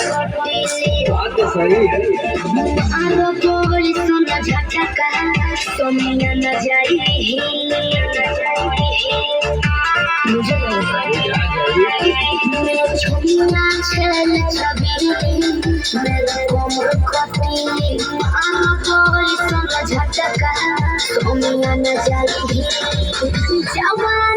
बात तो सही है। सोनिया न जाई मुझे छोड़ना चल छबी मेरा कोमर कटी बोल सुन झटका सोनिया न जाई जवा